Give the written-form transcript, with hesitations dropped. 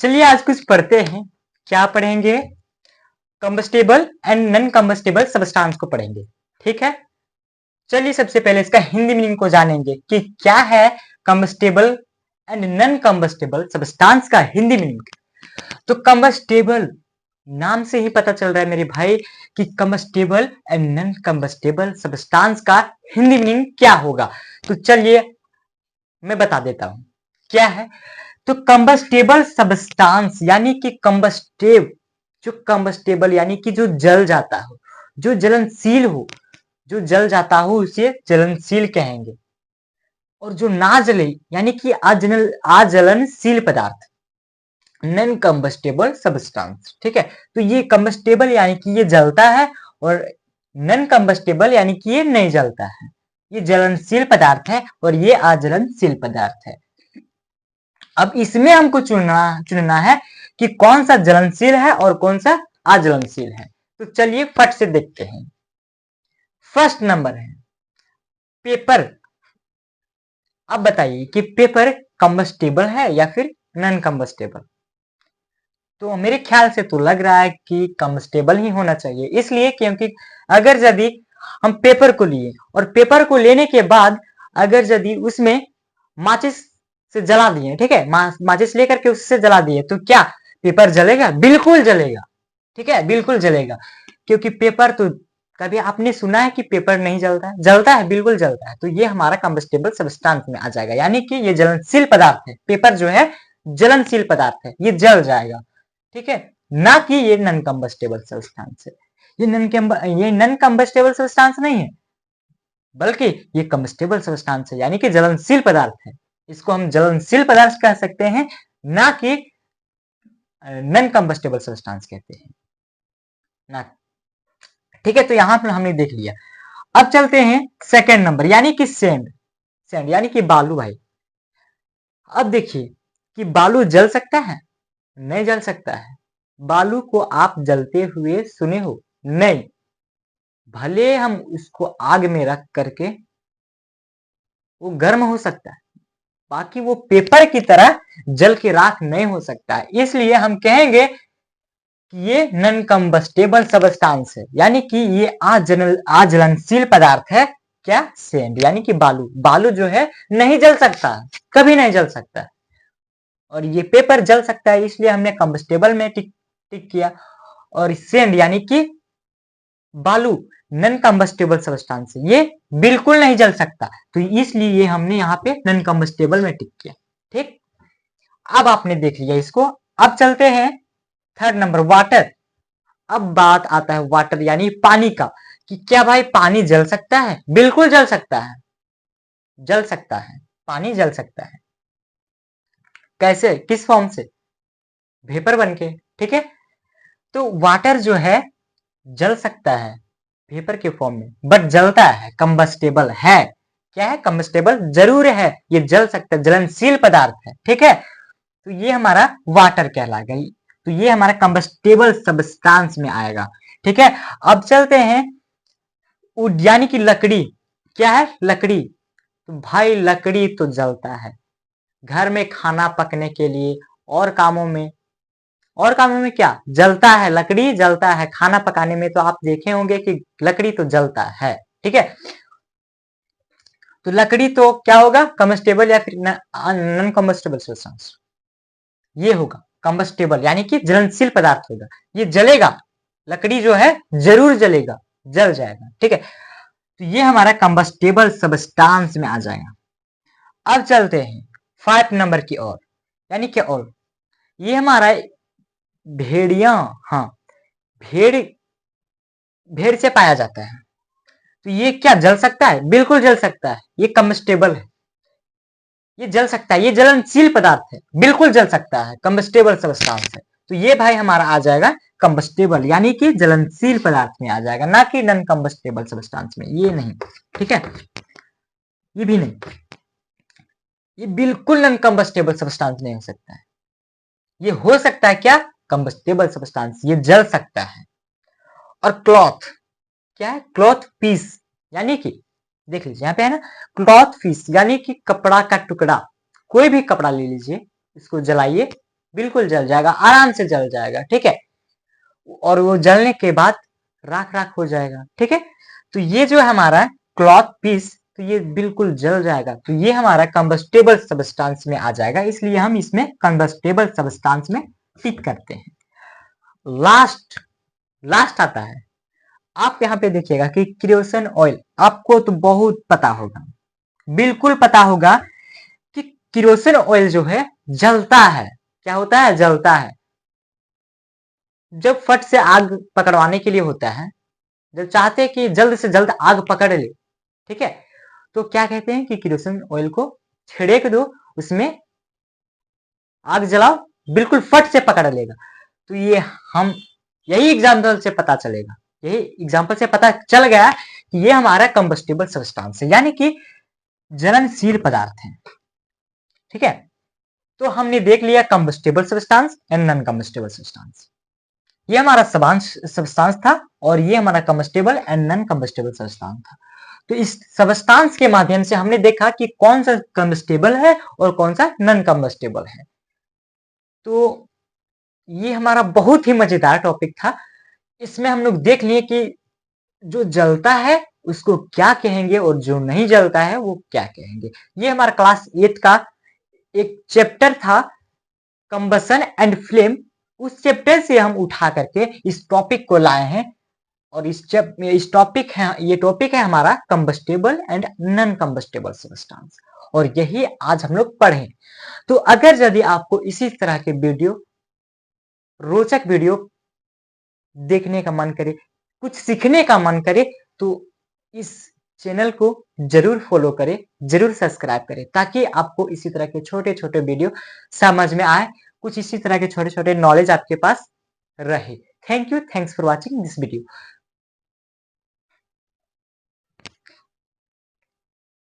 चलिए आज कुछ पढ़ते हैं। क्या पढ़ेंगे? Combustible and non combustible substance को पढ़ेंगे। ठीक है, चलिए सबसे पहले इसका हिंदी मीनिंग को जानेंगे कि क्या है combustible and non combustible substance का हिंदी मीनिंग। तो कंबस्टेबल नाम से ही पता चल रहा है मेरे भाई कि combustible and non combustible substance का हिंदी मीनिंग क्या होगा। तो चलिए मैं बता देता हूं क्या है। तो कंबस्टेबल सब्सटेंस यानी कि कंबस्टेव, जो कंबस्टेबल यानी कि जो जल जाता हो, जो जलनशील हो, जो जल जाता हो उसे जलनशील कहेंगे। और जो ना जले यानी कि अजलनशील पदार्थ, नॉन कंबस्टेबल सब्सटेंस। ठीक है, तो ये कंबस्टेबल यानी कि ये जलता है और नॉन कंबस्टेबल यानी कि ये नहीं जलता है। ये जलनशील पदार्थ है और ये अजलनशील पदार्थ है। अब इसमें हमको चुनना है कि कौन सा जलनशील है और कौन सा अजलनशील है। तो चलिए फट से देखते हैं। फर्स्ट नंबर है पेपर। अब बताइए कि पेपर कंबस्टेबल है या फिर नॉन कंबस्टेबल। तो मेरे ख्याल से तो लग रहा है कि कंबस्टेबल ही होना चाहिए, इसलिए क्योंकि अगर यदि हम पेपर को लिए और पेपर को लेने के बाद अगर यदि उसमें माचिस से जला दिए, ठीक है, माचिस लेकर के उससे जला दिए तो क्या पेपर जलेगा? बिल्कुल जलेगा। ठीक है, बिल्कुल जलेगा, क्योंकि पेपर तो कभी आपने सुना है कि पेपर नहीं जलता है? जलता है, बिल्कुल जलता है। तो ये हमारा कंबस्टेबल सब्सटेंस में आ जाएगा, यानी कि ये जलनशील पदार्थ है। पेपर जो है जलनशील पदार्थ है, ये जल जाएगा। ठीक है, ना कि ये नॉन कंबस्टेबल सब्सटेंस है। ये नॉन कंबस्टेबल सब्सटेंस नहीं है, बल्कि ये कंबस्टेबल सब्सटेंस है, यानी कि जलनशील पदार्थ है। इसको हम जलनशील पदार्थ कह सकते हैं, ना कि नॉन कंबस्टेबल सब्सटेंस कहते हैं ना। ठीक है, तो यहां पर हमने देख लिया। अब चलते हैं सेकंड नंबर यानी कि सेंड। सेंड यानी कि बालू भाई। अब देखिए कि बालू जल सकता है? नहीं जल सकता है। बालू को आप जलते हुए सुने हो? नहीं। भले हम उसको आग में रख करके वो गर्म हो सकता है, बाकी वो पेपर की तरह जल के राख नहीं हो सकता है। इसलिए हम कहेंगे कि ये नॉन कंबस्टेबल सब्सटेंस है, यानी कि ये अज्वलनशील पदार्थ है। क्या? सेंड यानी कि बालू। बालू जो है नहीं जल सकता, कभी नहीं जल सकता। और ये पेपर जल सकता है, इसलिए हमने कंबस्टेबल में टिक किया। और सेंड यानी कि बालू नॉन कंबस्टेबल सब्सटेंस है, ये बिल्कुल नहीं जल सकता, तो इसलिए ये हमने यहाँ पे नॉन कंबस्टेबल में टिक किया। ठीक, अब आपने देख लिया इसको। अब चलते हैं थर्ड नंबर वाटर। अब बात आता है वाटर यानी पानी का, कि क्या भाई पानी जल सकता है? बिल्कुल जल सकता है, जल सकता है, पानी जल सकता है। कैसे? किस फॉर्म से? वेपर बन के। ठीक है, तो वाटर जो है जल सकता है वेपर के फॉर्म में, बट जलता है, कंबस्टेबल है। क्या है? कंबस्टेबल जरूर है, ये जल सकता है, जलनशील पदार्थ है। ठीक है, तो ये हमारा वाटर कहलाएगा, तो ये हमारा कंबस्टेबल सब्सटेंस में आएगा। ठीक है, अब चलते हैं वुड यानी कि लकड़ी। क्या है? लकड़ी। तो भाई लकड़ी तो जलता है, घर में खाना पकने के लिए और कामों में, और कामों में क्या जलता है? लकड़ी जलता है। खाना पकाने में तो आप देखे होंगे कि लकड़ी तो जलता है। ठीक है, तो लकड़ी तो क्या होगा? कम्बस्टेबल या फिर नॉन कम्बस्टेबल सब्सटेंस, ये होगा कम्बस्टेबल यानी कि जलनशील पदार्थ होगा, ये जलेगा। लकड़ी जो है जरूर जलेगा, जल जाएगा। ठीक है, तो ये हमारा कम्बस्टेबल सब्सटेंस में आ जाएगा। अब चलते हैं 5 नंबर की ओर, यानी कि और ये हमारा भेड़िया। हाँ, भेड़, भेड़ से पाया जाता है। तो ये क्या जल सकता है? बिल्कुल जल सकता है, ये कम्बस्टेबल है, ये जल सकता है, ये जलनशील पदार्थ है, बिल्कुल जल सकता है, कम्बस्टेबल सब्सटेंस है। तो ये भाई हमारा आ जाएगा कम्बस्टेबल यानी कि जलनशील पदार्थ में आ जाएगा, ना कि नॉन कम्बस्टेबल सब्सटेंस में। ये नहीं, ठीक है, ये भी नहीं, ये बिल्कुल नॉन कम्बस्टेबल सब्सटेंस नहीं हो सकता है। ये हो सकता है क्या? कम्बस्टेबल सब्सटेंस, ये जल सकता है। और क्लॉथ, क्या है? क्लॉथ पीस, यानी कि देख लीजिए यहाँ पे है ना, क्लॉथ पीस यानी कि कपड़ा का टुकड़ा। कोई भी कपड़ा ले लीजिए, इसको जलाइए, बिल्कुल जल जाएगा, आराम से जल जाएगा, ठीक है। और वो जलने के बाद राख राख हो जाएगा, ठीक है। तो ये जो है हमारा क्लॉथ पीस, तो ये बिल्कुल जल जाएगा, तो ये हमारा कंबस्टेबल सब्सटेंस में आ जाएगा, इसलिए हम इसमें कंबस्टेबल सब्सटेंस में टिक करते हैं। लास्ट लास्ट आता है, आप यहाँ पे देखिएगा कि केरोसिन ऑयल, आपको तो बहुत पता होगा, बिल्कुल पता होगा कि केरोसिन ऑयल जो है जलता है। क्या होता है? जलता है। जब फट से आग पकड़वाने के लिए होता है, जब चाहते हैं कि जल्द से जल्द आग पकड़ ले, ठीक है, तो क्या कहते हैं कि केरोसिन ऑयल को छिड़क दो, उसमें आग जलाओ, बिल्कुल फट से पकड़ लेगा। तो ये हम यही एग्जाम्पल से पता चलेगा, यही एग्जाम्पल से पता चल गया कि ये हमारा कंबस्टेबल सब्सटेंस है, यानी कि जलनशील पदार्थ है, ठीक है। तो हमने देख लिया combustible substance and non combustible substance. ये हमारा सब्सटेंस था और ये हमारा combustible and non combustible substance था। तो इस सब्सटेंस के माध्यम से हमने देखा कि कौन सा कंबस्टेबल है और कौन सा नॉन कंबस्टेबल है। तो ये हमारा बहुत ही मजेदार टॉपिक था। इसमें हम लोग देख लिए कि जो जलता है उसको क्या कहेंगे और जो नहीं जलता है वो क्या कहेंगे। ये हमारा क्लास 8 का एक चैप्टर था, कंबसन एंड फ्लेम। उस चैप्टर से हम उठा करके इस टॉपिक को लाए हैं और इस टॉपिक है, ये टॉपिक है हमारा combustible and non combustible substance, और यही आज हम लोग पढ़े। तो अगर यदि आपको इसी तरह के वीडियो, रोचक वीडियो देखने का मन करे, कुछ सीखने का मन करे, तो इस चैनल को जरूर फॉलो करें, जरूर सब्सक्राइब करें, ताकि आपको इसी तरह के छोटे छोटे वीडियो समझ में आए, कुछ इसी तरह के छोटे छोटे नॉलेज आपके पास रहे। Thank you, thanks for watching this video.